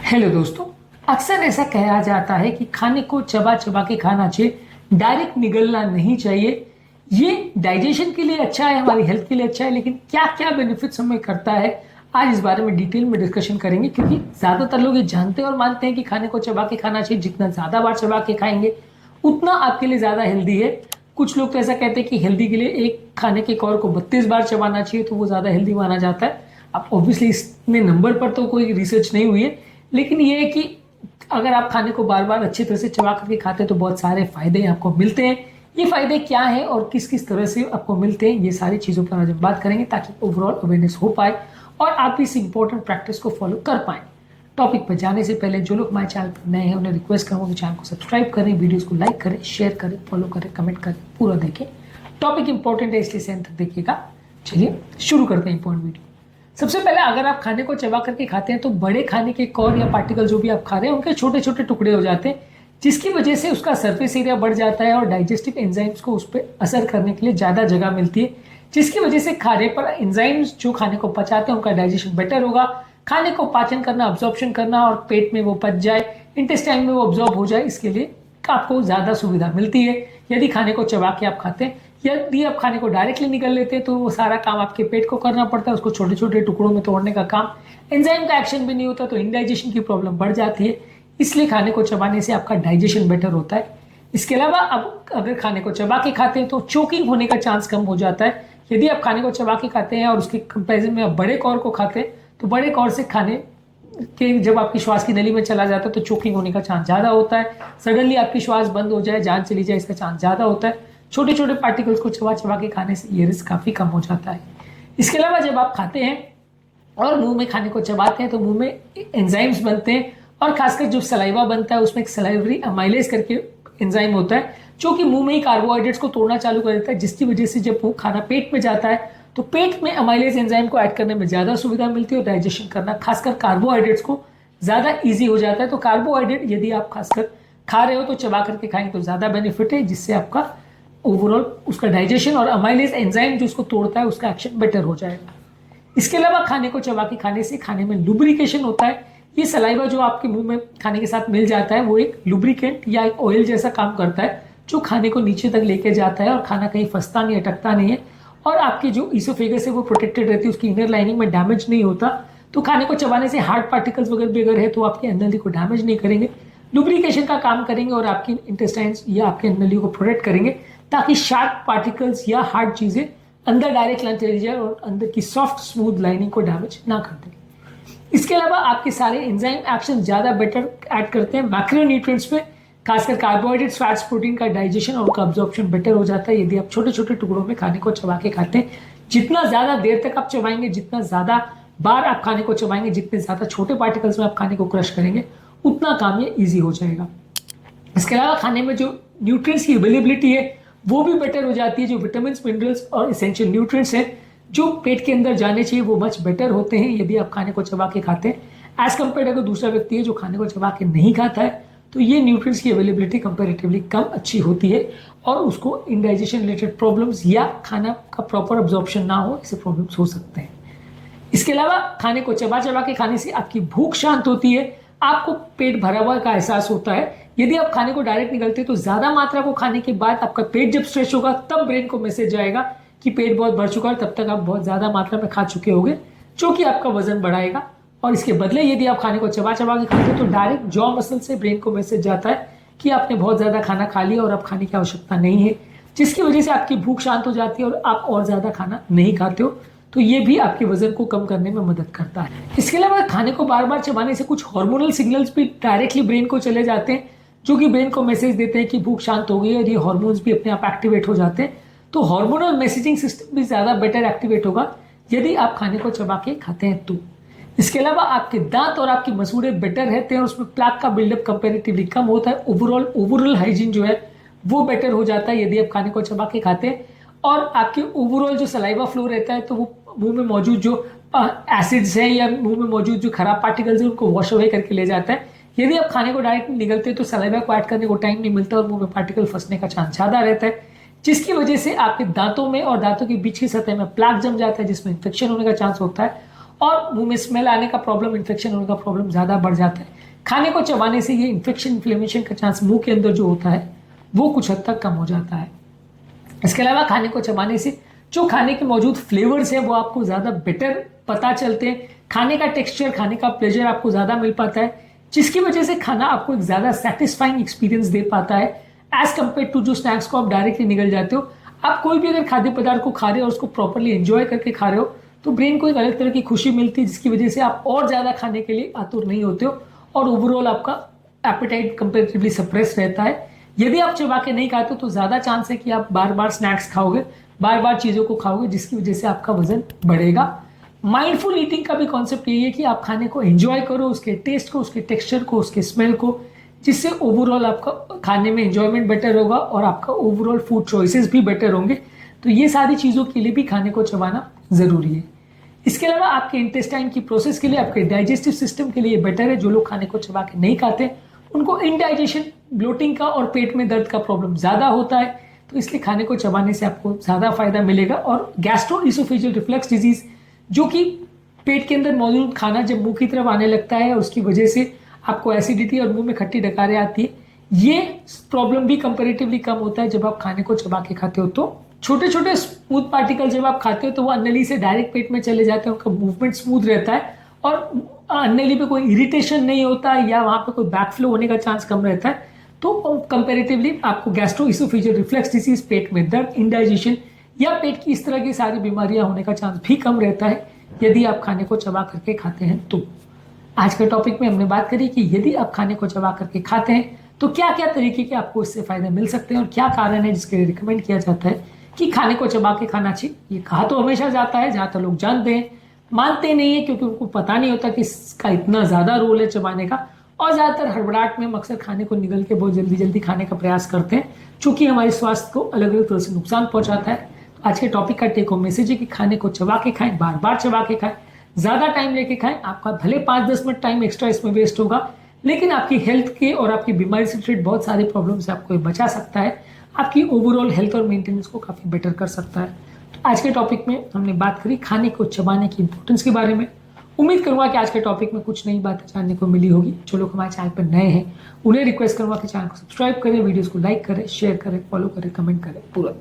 Hello दोस्तों। अक्सर ऐसा कहा जाता है कि खाने को चबा चबा के खाना चाहिए, डायरेक्ट निगलना नहीं चाहिए। ये डाइजेशन के लिए अच्छा है, हमारी हेल्थ के लिए अच्छा है, लेकिन क्या क्या बेनिफिट्स हमें करता है, आज इस बारे में डिटेल में डिस्कशन करेंगे। क्योंकि ज्यादातर लोग ये जानते हैं और मानते हैं कि खाने को चबा के खाना चाहिए, जितना ज्यादा बार चबा के खाएंगे उतना आपके लिए ज्यादा हेल्दी है। कुछ लोग तो ऐसा कहते हैं कि हेल्दी के लिए एक खाने के कौर को 32 बार चबाना चाहिए, तो वो ज्यादा हेल्दी माना जाता है। अब ऑब्वियसली इसमें नंबर पर तो कोई रिसर्च नहीं हुई है, लेकिन ये है कि अगर आप खाने को बार बार अच्छी तरह से चबा करके खाते हैं तो बहुत सारे फायदे आपको मिलते हैं। ये फायदे क्या हैं और किस किस तरह से आपको मिलते हैं, ये सारी चीज़ों पर आज हम बात करेंगे ताकि ओवरऑल अवेयरनेस हो पाए और आप इस इंपॉर्टेंट प्रैक्टिस को फॉलो कर पाएं। टॉपिक पर जाने से पहले जो लोग हमारे चैनल पर नए हैं उन्हें रिक्वेस्ट करूँगा कि चैनल को सब्सक्राइब करें, वीडियोज़ को लाइक करें, शेयर करें, फॉलो करें, कमेंट करें, पूरा देखें। टॉपिक इंपॉर्टेंट है इसलिए एंड तक देखिएगा। चलिए शुरू करते हैं इंपॉर्टेंट वीडियो। सबसे पहले अगर आप खाने को चबा करके खाते हैं तो बड़े खाने के कौर या पार्टिकल जो भी आप खा रहे हैं उनके छोटे छोटे टुकड़े हो जाते हैं, जिसकी वजह से उसका सरफेस एरिया बढ़ जाता है और डाइजेस्टिव एंजाइम्स को उस पर असर करने के लिए ज़्यादा जगह मिलती है, जिसकी वजह से खाने पर एंजाइम्स जो खाने को पचाते हैं उनका डाइजेशन बेटर होगा। खाने को पाचन करना, अब्जॉर्प्शन करना और पेट में वो पच जाए, इंटेस्टाइन में वो अब्जॉर्ब हो जाए, इसके लिए आपको ज़्यादा सुविधा मिलती है यदि खाने को चबा के आप खाते हैं। यदि आप खाने को डायरेक्टली निकल लेते हैं तो वो सारा काम आपके पेट को करना पड़ता है, उसको छोटे छोटे टुकड़ों में तोड़ने का काम, एंजाइम का एक्शन भी नहीं होता, तो इंडाइजेशन की प्रॉब्लम बढ़ जाती है। इसलिए खाने को चबाने से आपका डाइजेशन बेटर होता है। इसके अलावा अब अगर खाने को चबा के खाते हैं तो चोकिंग होने का चांस कम हो जाता है। यदि आप खाने को चबा के खाते हैं और उसके कंपेरिजन में आप बड़े कौर को खाते हैं तो बड़े कौर से खाने के जब आपकी श्वास की नली में चला जाता है तो चोकिंग होने का चांस ज़्यादा होता है। सडनली आपकी श्वास बंद हो जाए, जान चली जाए, इसका चांस ज़्यादा होता है। छोटे छोटे पार्टिकल्स को चबा चबा के खाने से ये रिस्क काफ़ी कम हो जाता है। इसके अलावा जब आप खाते हैं और मुंह में खाने को चबाते हैं तो मुंह में एंजाइम्स बनते हैं और खासकर जो सलाइवा बनता है उसमें एक सलाइवरी अमाइलेज करके एंजाइम होता है जो कि मुंह में ही कार्बोहाइड्रेट्स को तोड़ना चालू कर देता है, जिसकी वजह से जब वो खाना पेट में जाता है तो पेट में अमाइलेज एंजाइम को ऐड करने में ज़्यादा सुविधा मिलती है और डाइजेशन करना खासकर कार्बोहाइड्रेट्स को ज़्यादा ईजी हो जाता है। तो कार्बोहाइड्रेट यदि आप खासकर खा रहे हो तो चबा करके खाएंगे तो ज़्यादा बेनिफिट है, जिससे आपका ओवरऑल उसका डाइजेशन और अमाइलेज एंजाइम जो उसको तोड़ता है उसका एक्शन बेटर हो जाएगा। इसके अलावा खाने को चबा के खाने से खाने में लुब्रिकेशन होता है। ये सलाइवा जो आपके मुंह में खाने के साथ मिल जाता है वो एक लुब्रिकेंट या एक ऑयल जैसा काम करता है जो खाने को नीचे तक लेके जाता है और खाना कहीं फंसता नहीं, अटकता नहीं है और आपकी जो ईसोफेगस है वो प्रोटेक्टेड रहती है, उसकी इनर लाइनिंग में डैमेज नहीं होता। तो खाने को चबाने से हार्ड पार्टिकल्स वगैरह भी अगर है तो आपकी नली को डैमेज नहीं करेंगे, लुब्रिकेशन का काम करेंगे और आपकी इंटेस्टाइन्स या आपके नली को प्रोटेक्ट करेंगे ताकि शार्प पार्टिकल्स या हार्ड चीज़ें अंदर डायरेक्ट ना चली जाए और अंदर की सॉफ्ट स्मूथ लाइनिंग को डैमेज ना कर दे। इसके अलावा आपके सारे एंजाइम एक्शन ज़्यादा बेटर ऐड करते हैं मैक्रोन्यूट्रिएंट्स में, खासकर कार्बोहाइड्रेट्स, फैट्स, प्रोटीन का डाइजेशन और उनका अब्जॉर्प्शन बेटर हो जाता है यदि आप छोटे छोटे टुकड़ों में खाने को चबा के खाते हैं। जितना ज़्यादा देर तक आप चबाएंगे, जितना ज़्यादा बार आप खाने को चबाएंगे, जितने ज़्यादा छोटे पार्टिकल्स में आप खाने को क्रश करेंगे उतना काम ये ईजी हो जाएगा। इसके अलावा खाने में जो न्यूट्रिएंट्स की अवेलेबिलिटी है वो भी बेटर हो जाती है। जो विटामिन, मिनरल्स और इसेंशियल न्यूट्रिएंट्स हैं जो पेट के अंदर जाने चाहिए वो मच बेटर होते हैं यदि आप खाने को चबा के खाते हैं एज कम्पेयर अगर दूसरा व्यक्ति है जो खाने को चबा के नहीं खाता है तो ये न्यूट्रिएंट्स की अवेलेबिलिटी कंपैरेटिवली कम अच्छी होती है और उसको इंडाइजेशन रिलेटेड प्रॉब्लम्स या खाना का प्रॉपर अब्जॉर्प्शन ना हो, ऐसे प्रॉब्लम्स हो सकते हैं। इसके अलावा खाने को चबा चबा के खाने से आपकी भूख शांत होती है, आपको पेट भरा हुआ का एहसास होता है। यदि आप खाने को डायरेक्ट निगलते तो ज़्यादा मात्रा को खाने के बाद आपका पेट जब स्ट्रेच होगा तब ब्रेन को मैसेज जाएगा कि पेट बहुत भर चुका है, तब तक आप बहुत ज़्यादा मात्रा में खा चुके होंगे जो कि आपका वजन बढ़ाएगा। और इसके बदले यदि आप खाने को चबा चबा के खाते तो डायरेक्ट जॉ मसल से ब्रेन को मैसेज जाता है कि आपने बहुत ज़्यादा खाना खा लिया और अब खाने की आवश्यकता नहीं है, जिसकी वजह से आपकी भूख शांत हो जाती है और आप और ज़्यादा खाना नहीं खाते हो। तो ये भी आपके वजन को कम करने में मदद करता है। इसके अलावा खाने को बार बार चबाने से कुछ हार्मोनल सिग्नल्स भी डायरेक्टली ब्रेन को चले जाते हैं जो कि ब्रेन को मैसेज देते हैं कि भूख शांत हो गई और ये हार्मोन्स भी अपने आप एक्टिवेट हो जाते हैं। तो हार्मोनल मैसेजिंग सिस्टम भी ज़्यादा बेटर एक्टिवेट होगा यदि आप खाने को चबा के खाते हैं तो। इसके अलावा आपके दांत और आपकी मसूड़े बेटर रहते हैं और उसमें प्लाक का बिल्डअप कंपेरेटिवली कम होता है। ओवरऑल हाइजीन जो है वो बेटर हो जाता है यदि आप खाने को चबा के खाते हैं और आपके ओवरऑल जो सलाइवा फ्लो रहता है तो वो मुंह में मौजूद जो एसिड्स हैं या मुंह में मौजूद जो खराब पार्टिकल्स हैं उनको वॉश अवे करके ले जाता है। यदि आप खाने को डायरेक्ट निगलते हैं तो सलाइवा को ऐड करने को टाइम नहीं मिलता और मुंह में पार्टिकल फंसने का चांस ज़्यादा रहता है, जिसकी वजह से आपके दांतों में और दांतों की बीच की सतह में प्लाक जम जाता है जिसमें इन्फेक्शन होने का चांस होता है और मुंह में स्मेल आने का प्रॉब्लम, इन्फेक्शन होने का प्रॉब्लम ज़्यादा बढ़ जाता है, खाने को चबाने से ये इन्फेक्शन इन्फ्लेमेशन का चांस मुंह के अंदर जो होता है वो कुछ हद तक कम हो जाता है। इसके अलावा खाने को चबाने से जो खाने के मौजूद फ्लेवर्स है वो आपको ज़्यादा बेटर पता चलते हैं, खाने का टेक्सचर, खाने का प्लेजर आपको ज़्यादा मिल पाता है, जिसकी वजह से खाना आपको एक ज़्यादा सेटिस्फाइंग एक्सपीरियंस दे पाता है एज कम्पेयर टू जो स्नैक्स को आप डायरेक्टली निगल जाते हो। आप कोई भी अगर खाद्य पदार्थ को खा रहे हो और उसको प्रॉपरली एंजॉय करके खा रहे हो तो ब्रेन को एक अलग तरह की खुशी मिलती है, जिसकी वजह से आप और ज़्यादा खाने के लिए आतुर नहीं होते हो और ओवरऑल आपका एपेटाइट कंपेरेटिवली सप्रेस रहता है। यदि आप चबा के नहीं खाते तो ज़्यादा चांस है कि आप बार बार स्नैक्स खाओगे, बार बार चीज़ों को खाओगे, जिसकी वजह से आपका वजन बढ़ेगा। माइंडफुल ईटिंग का भी कॉन्सेप्ट यही है कि आप खाने को एंजॉय करो, उसके टेस्ट को, उसके टेक्सचर को, उसके स्मेल को, जिससे ओवरऑल आपका खाने में एंजॉयमेंट बेटर होगा और आपका ओवरऑल फूड चॉइसेस भी बेटर होंगे। तो ये सारी चीज़ों के लिए भी खाने को चबाना ज़रूरी है। इसके अलावा आपके इंटेस्टाइन की प्रोसेस के लिए, आपके डाइजेस्टिव सिस्टम के लिए बेटर है। जो लोग खाने को चबा के नहीं खाते उनको इनडाइजेशन, ब्लोटिंग का और पेट में दर्द का प्रॉब्लम ज़्यादा होता है, तो इसलिए खाने को चबाने से आपको ज़्यादा फायदा मिलेगा। और गैस्ट्रोइसोफेजियल रिफ्लक्स डिजीज, जो कि पेट के अंदर मौजूद खाना जब मुंह की तरफ आने लगता है और उसकी वजह से आपको एसिडिटी और मुंह में खट्टी डकारें आती है, ये प्रॉब्लम भी कंपेरेटिवली कम होता है जब आप खाने को चबा के खाते हो। तो छोटे छोटे स्मूथ पार्टिकल जब आप खाते हो तो वो अन्नली से डायरेक्ट पेट में चले जाते हैं, उनका मूवमेंट स्मूथ रहता है और अन्नली पे कोई इरिटेशन नहीं होता या वहाँ पे कोई बैकफ्लो होने का चांस कम रहता है। तो कंपेरेटिवली आपको गैस्ट्रोइसोफेजियल रिफ्लक्स डिसीज, पेट में दर्द, इंडाइजेशन या पेट की इस तरह की सारी बीमारियां होने का चांस भी कम रहता है यदि आप खाने को चबा करके खाते हैं। तो आज के टॉपिक में हमने बात करी कि यदि आप खाने को चबा करके खाते हैं तो क्या क्या तरीके के आपको इससे फायदे मिल सकते हैं और क्या कारण है जिसके लिए रिकमेंड किया जाता है कि खाने को चबा के खाना चाहिए। ये कहा तो हमेशा जाता है, ज़्यादातर लोग जानते हैं, मानते नहीं है क्योंकि उनको पता नहीं होता कि इसका इतना ज़्यादा रोल है चबाने का, और ज़्यादातर हड़बड़ाहट में हम अक्सर खाने को निगल के बहुत जल्दी जल्दी खाने का प्रयास करते हैं, चूँकि हमारे स्वास्थ्य को अलग अलग तरह से नुकसान पहुँचाता है। आज के टॉपिक का टेक होम मैसेज है कि खाने को चबा के खाएं, बार बार चबा के खाएं, ज़्यादा टाइम लेके खाएं। आपका भले 5-10 मिनट टाइम एक्स्ट्रा इसमें वेस्ट होगा, लेकिन आपकी हेल्थ के और आपकी बीमारी से रिलेटेड बहुत सारे प्रॉब्लम से आपको बचा सकता है, आपकी ओवरऑल हेल्थ और मेंटेनेंस को काफ़ी बेटर कर सकता है। तो आज के टॉपिक में हमने बात करी खाने को चबाने की इंपॉर्टेंस के बारे में। उम्मीद करूंगा कि आज के टॉपिक में कुछ नई बातें जानने को मिली होगी। जो लोग हमारे चैनल पर नए हैं उन्हें रिक्वेस्ट करूंगा कि चैनल को सब्सक्राइब करें, वीडियोस को लाइक करें, शेयर करें, फॉलो करें, कमेंट करें पूरा।